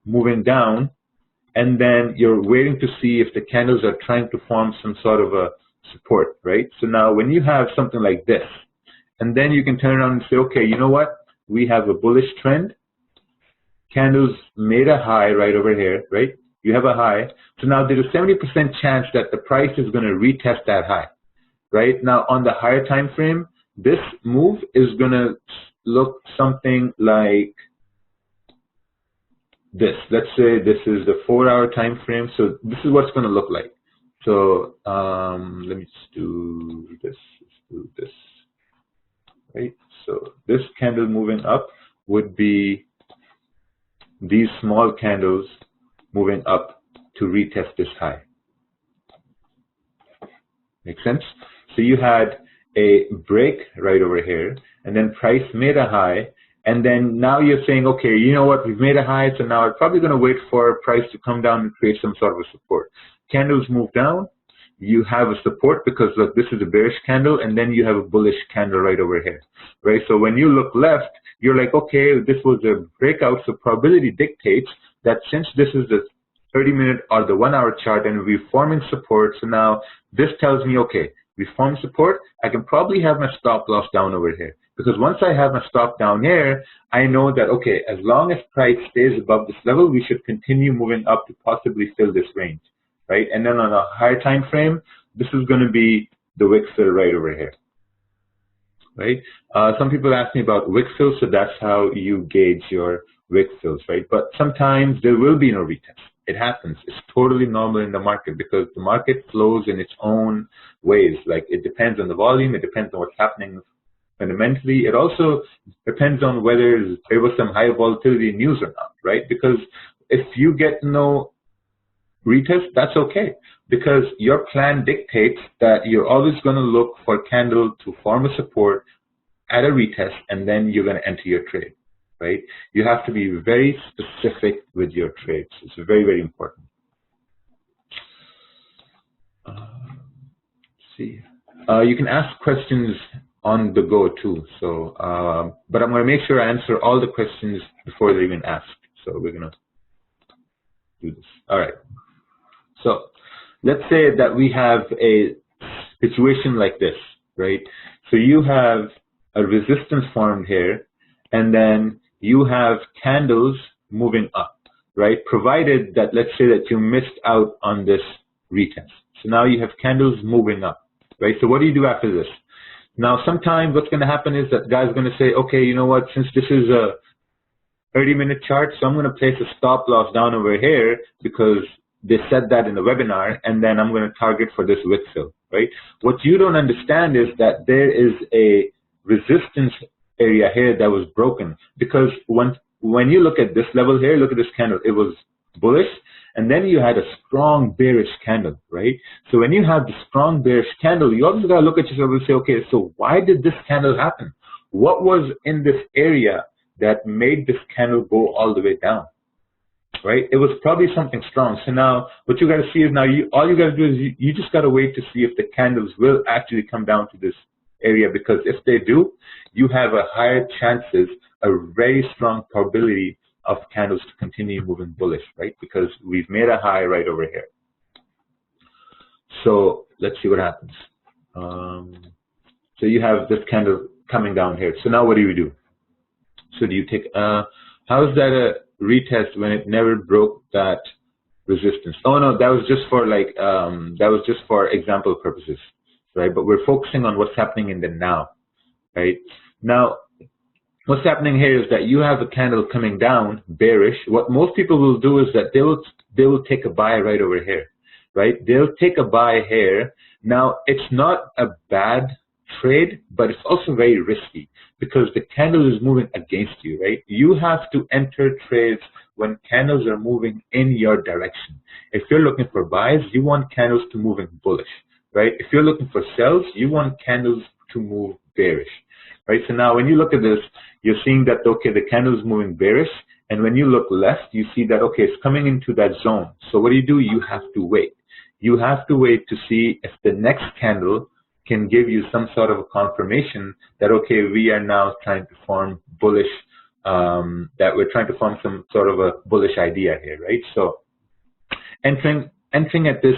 moving down, and then you're waiting to see if the candles are trying to form some sort of a support, right? So now when you have something like this, and then you can turn around and say, okay, you know what? We have a bullish trend. Candles made a high right over here, right? You have a high. So now there's a 70% chance that the price is going to retest that high, right? Now on the higher time frame, this move is going to look something like this. Let's say this is the 4-hour time frame. So this is what's going to look like. So let me just do this. Let's do this, right? So this candle moving up would be these small candles moving up to retest this high. Make sense? So you had a break right over here, and then price made a high, and then now you're saying, okay, you know what, we've made a high, so now I'm probably going to wait for price to come down and create some sort of a support. Candles move down, you have a support because look, this is a bearish candle, and then you have a bullish candle right over here, right? So when you look left, you're like, okay, this was a breakout, so probability dictates that since this is the 30-minute or the 1-hour chart and we're forming support, so now this tells me, okay, we form support, I can probably have my stop loss down over here. Because once I have my stop down here, I know that, okay, as long as price stays above this level, we should continue moving up to possibly fill this range, right? And then on a higher time frame, this is going to be the wick fill right over here, right? Some people ask me about wick fill, so that's how you gauge your wick fills, right? But sometimes there will be no retest. It happens. It's totally normal in the market because the market flows in its own ways. Like it depends on the volume, it depends on what's happening fundamentally. It also depends on whether there was some high volatility news or not, right? Because if you get no retest, that's okay, because your plan dictates that you're always going to look for a candle to form a support at a retest, and then you're going to enter your trade, right? You have to be very specific with your trades. It's very, very important. Let's see. You can ask questions on the go too. So, but I'm going to make sure I answer all the questions before they're even asked. So we're going to do this. All right. So let's say that we have a situation like this, right? So you have a resistance formed here, and then you have candles moving up, right? Provided that, let's say that you missed out on this retest. So now you have candles moving up, right? So what do you do after this? Now, sometimes what's going to happen is that guy's going to say, okay, you know what, since this is a 30-minute chart, so I'm going to place a stop loss down over here because they said that in the webinar, and then I'm going to target for this wick fill, right? What you don't understand is that there is a resistance area here that was broken, because when you look at this level here, look at this candle, it was bullish, and then you had a strong bearish candle, right? So when you have the strong bearish candle, you also got to look at yourself and say, okay, so why did this candle happen? What was in this area that made this candle go all the way down, right? It was probably something strong. So now what you got to see is now all you got to do is you just got to wait to see if the candles will actually come down to this area, because if they do, you have a higher chances, a very strong probability of candles to continue moving bullish, right? Because we've made a high right over here. So let's see what happens. So you have this candle coming down here. So now what do you do? So do you take, how is that a retest when it never broke that resistance? Oh no, that was just for like, that was just for example purposes, right? But we're focusing on what's happening in the now, right? Now, what's happening here is that you have a candle coming down, bearish. What most people will do is that they will take a buy right over here, right? They'll take a buy here. Now, it's not a bad trade, but it's also very risky because the candle is moving against you, right? You have to enter trades when candles are moving in your direction. If you're looking for buys, you want candles to move in bullish, right? If you're looking for sells, you want candles to move bearish, right? So now when you look at this, you're seeing that, okay, the candle is moving bearish. And when you look left, you see that, okay, it's coming into that zone. So what do? You have to wait. You have to wait to see if the next candle can give you some sort of a confirmation that, okay, we are now trying to form bullish that we're trying to form some sort of a bullish idea here, right? So entering at this